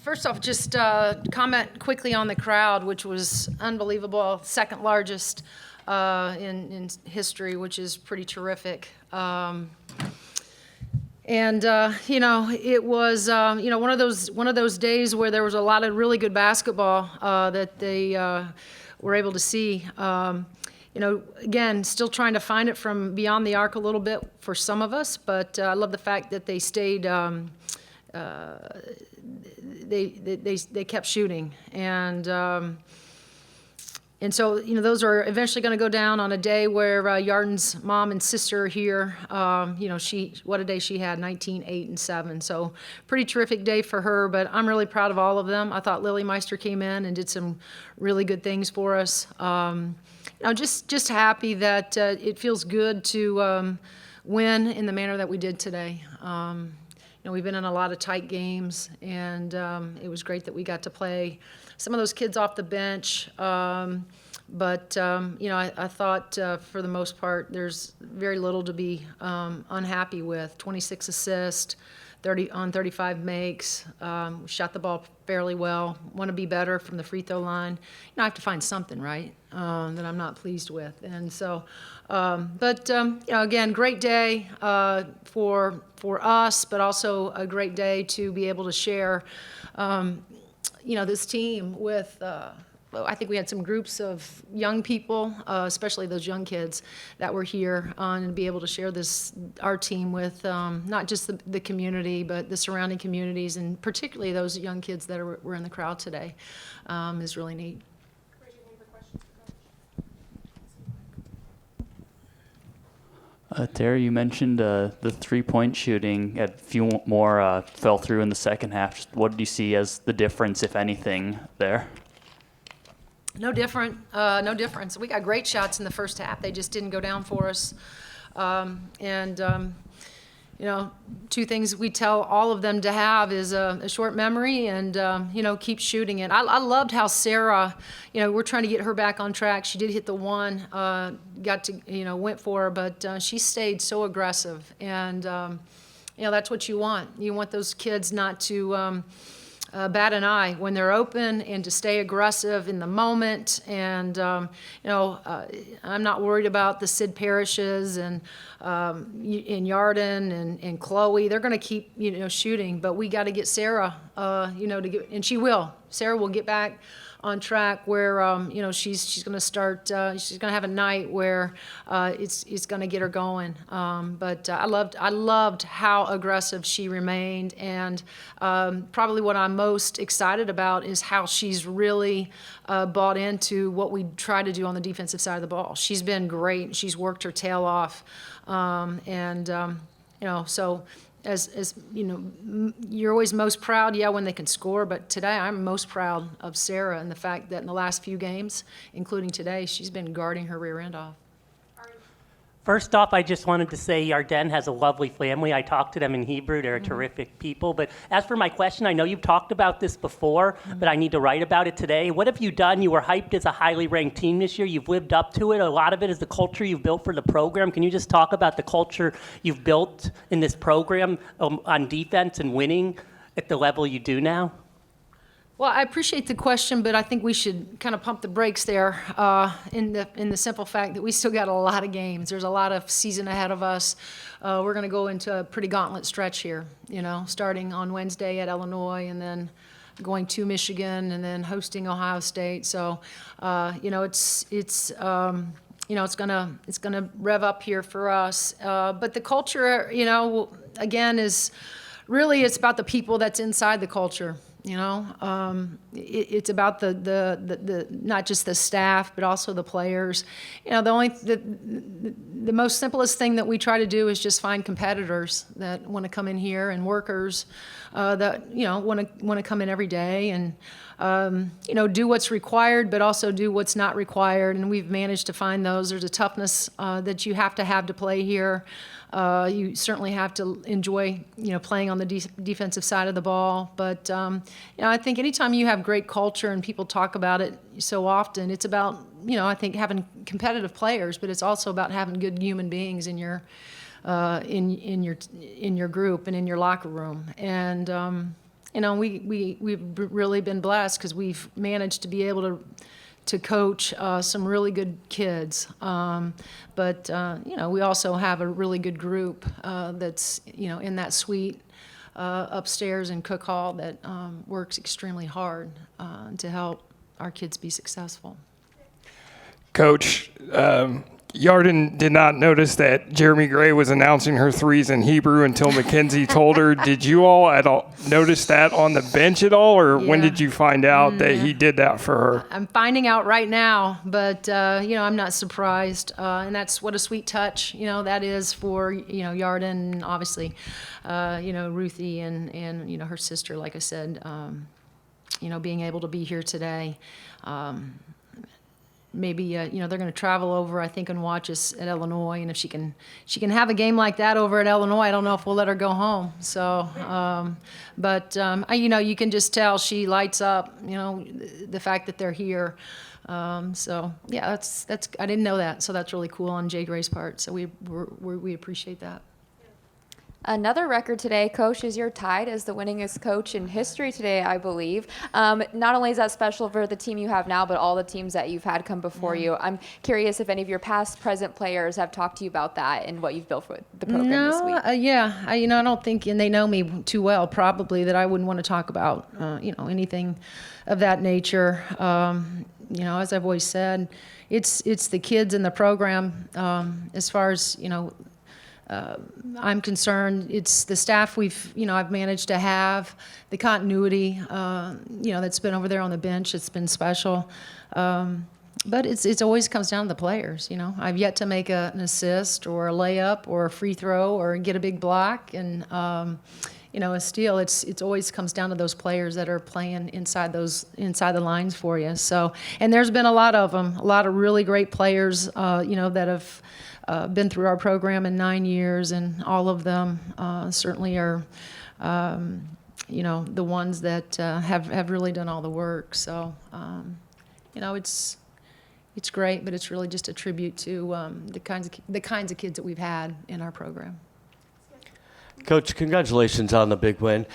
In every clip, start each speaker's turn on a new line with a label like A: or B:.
A: First off, just comment quickly on the crowd, which was unbelievable, second largest in history, which is pretty terrific. It was one of those days where there was a lot of really good basketball that they were able to see. Again, still trying to find it from beyond the arc a little bit for some of us, but I love the fact that they stayed. They kept shooting, and so those are eventually going to go down on a day where Yarden's mom and sister are here. What a day she had, 19, 8, and 7. So pretty terrific day for her. But I'm really proud of all of them. I thought Lily Meister came in and did some really good things for us. Just happy that it feels good to win in the manner that we did today. We've been in a lot of tight games, and it was great that we got to play some of those kids off the bench. I thought for the most part there's very little to be unhappy with. 26 assists, 30 on 35 makes, shot the ball fairly well. Want to be better from the free throw line. I have to find something, right, that I'm not pleased with. And so, again, great day for us, but also a great day to be able to share, this team with. I think we had some groups of young people, especially those young kids that were here, and be able to share our team with not just the community, but the surrounding communities, and particularly those young kids that were in the crowd today, is really neat.
B: Terry, you mentioned the three-point shooting. A few more fell through in the second half. Just what did you see as the difference, if anything, there?
A: No difference. We got great shots in the first half. They just didn't go down for us. Two things we tell all of them to have is a short memory and, keep shooting it. I loved how Sarah, we're trying to get her back on track. She did hit the one, went for her, but she stayed so aggressive. And, that's what you want. You want those kids not to bat an eye when they're open and to stay aggressive in the moment. And, I'm not worried about the Sid Parishes and Yarden and Chloe. They're going to keep, shooting, but we got to get Sarah, and she will. Sarah will get back on track where, she's going to start, she's going to have a night where it's going to get her going. But I loved how aggressive she remained, and probably what I'm most excited about is how she's really bought into what we try to do on the defensive side of the ball. She's been great. She's worked her tail off, so. As you're always most proud, when they can score. But today, I'm most proud of Sarah and the fact that in the last few games, including today, she's been guarding her rear end off.
C: First off, I just wanted to say Yarden has a lovely family. I talked to them in Hebrew. They're terrific people. But as for my question, I know you've talked about this before, but I need to write about it today. What have you done? You were hyped as a highly ranked team this year. You've lived up to it. A lot of it is the culture you've built for the program. Can you just talk about the culture you've built in this program on defense and winning at the level you do now?
A: Well, I appreciate the question, but I think we should kind of pump the brakes there in the simple fact that we still got a lot of games. There's a lot of season ahead of us. We're going to go into a pretty gauntlet stretch here, starting on Wednesday at Illinois and then going to Michigan and then hosting Ohio State. So, it's gonna rev up here for us. But the culture, again, is really it's about the people that's inside the culture. It's about the not just the staff, but also the players. The most simplest thing that we try to do is just find competitors that want to come in here and workers that want to come in every day and do what's required, but also do what's not required. And we've managed to find those. There's a toughness that you have to play here. You certainly have to enjoy, playing on the defensive side of the ball. But, I think anytime you have great culture and people talk about it so often, it's about, I think having competitive players, but it's also about having good human beings in your group and in your locker room. And, we've really been blessed because we've managed to be able to coach some really good kids. But we also have a really good group that's, in that suite upstairs in Cook Hall that works extremely hard to help our kids be successful.
D: Coach, Yarden did not notice that Jeremy Gray was announcing her threes in Hebrew until Mackenzie told her. Did you all at all notice that on the bench at all, or when
A: Yeah.
D: did you find out that he did that for her?
A: I'm finding out right now, but I'm not surprised, and that's what a sweet touch, that is for Yarden, obviously, Ruthie and her sister, like I said, being able to be here today. Maybe they're going to travel over, I think, and watch us at Illinois. And if she can have a game like that over at Illinois, I don't know if we'll let her go home. So, you can just tell she lights up. The fact that they're here. So yeah, that's I didn't know that. So that's really cool on Jay Gray's part. So we appreciate that.
E: Another record today, Coach, is you're tied as the winningest coach in history today, I believe. Not only is that special for the team you have now, but all the teams that you've had come before you. I'm curious if any of your past, present players have talked to you about that and what you've built for the program this week.
A: I don't think, and they know me too well, probably, that I wouldn't want to talk about, anything of that nature. As I've always said, it's the kids in the program. As far as I'm concerned, it's the staff I've managed to have, the continuity, that's been over there on the bench. It's been special. But it's always comes down to the players, I've yet to make an assist or a layup or a free throw or get a big block. And, a steal, it's always comes down to those players that are playing inside the lines for you. So, and there's been a lot of them, a lot of really great players, that have been through our program in 9 years, and all of them certainly are, the ones that have really done all the work. So, it's great, but it's really just a tribute to the kinds of kids that we've had in our program.
F: Coach, congratulations on the big win.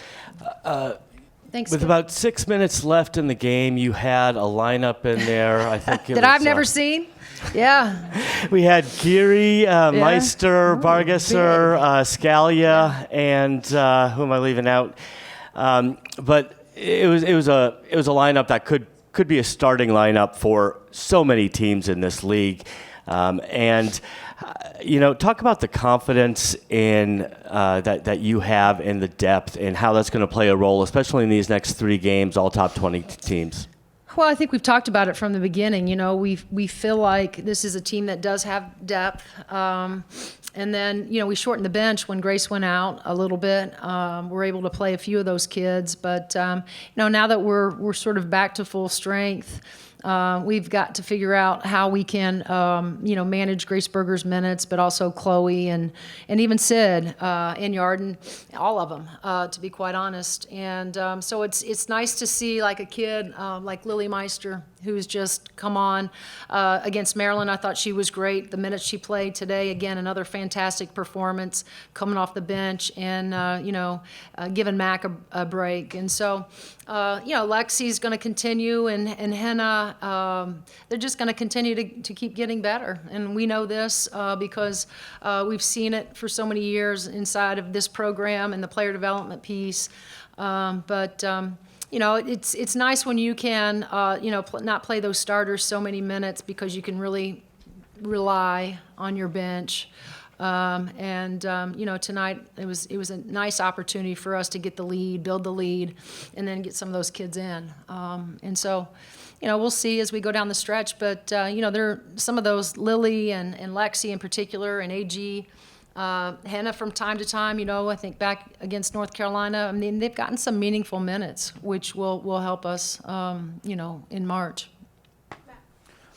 A: Thanks.
F: With about 6 minutes left in the game, you had a lineup in there. I think it
A: that
F: was,
A: I've never seen. Yeah.
F: We had Geary, Meister, Bargesser, Scalia, and who am I leaving out? But it was a lineup that could be a starting lineup for so many teams in this league. Talk about the confidence in that you have in the depth and how that's going to play a role, especially in these next 3 games, all top 20 teams.
A: Well, I think we've talked about it from the beginning. We feel like this is a team that does have depth. And then, we shortened the bench when Grace went out a little bit. We're able to play a few of those kids. But, now that we're sort of back to full strength, we've got to figure out how we can, manage Grace Berger's minutes, but also Chloe and even Sid and Yarden, all of them, to be quite honest. And so it's nice to see like a kid like Lily Meister, who's just come on against Maryland. I thought she was great. The minutes she played today, again, another fantastic performance, coming off the bench and giving Mac a break. And so, Lexi's going to continue, and Henna, they're just going to continue to keep getting better. And we know this because we've seen it for so many years inside of this program and the player development piece. It's nice when you can, not play those starters so many minutes because you can really rely on your bench. Tonight it was a nice opportunity for us to get the lead, build the lead, and then get some of those kids in. We'll see as we go down the stretch. But there are some of those, Lily and Lexi in particular, and AG. Henna from time to time, I think back against North Carolina, I mean, they've gotten some meaningful minutes, which will help us, in March.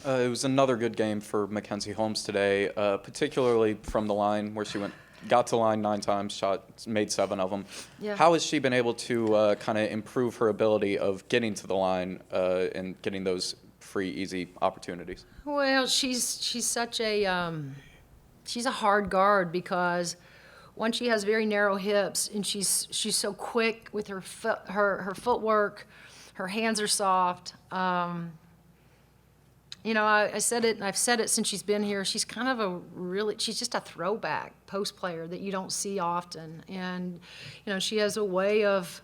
G: It was another good game for Mackenzie Holmes today, particularly from the line where she got to the line 9 times, made 7 of them.
A: Yeah.
G: How has she been able to kind of improve her ability of getting to the line and getting those free, easy opportunities?
A: Well, she's such a she's a hard guard because one, she has very narrow hips, and she's so quick with her her footwork. Her hands are soft. You know, I said it, and I've said it since she's been here. She's kind of she's just a throwback post player that you don't see often. And, you know, she has a way of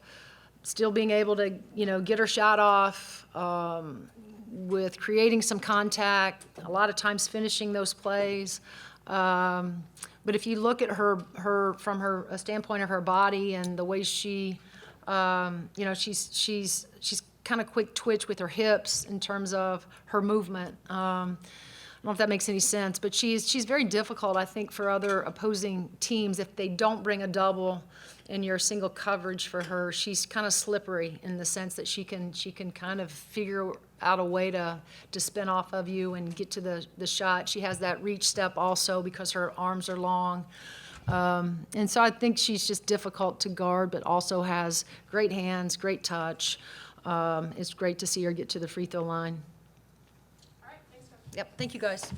A: still being able to, you know, get her shot off with creating some contact, a lot of times finishing those plays. But if you look at her from a standpoint of her body and the way she, you know, she's kind of quick twitch with her hips in terms of her movement. I don't know if that makes any sense, but she's very difficult, I think, for other opposing teams if they don't bring a double in your single coverage for her. She's kind of slippery in the sense that she can kind of figure out a way to spin off of you and get to the shot. She has that reach step also because her arms are long. And so I think she's just difficult to guard, but also has great hands, great touch. It's great to see her get to the free throw line. All right, thanks. Yep, thank you guys.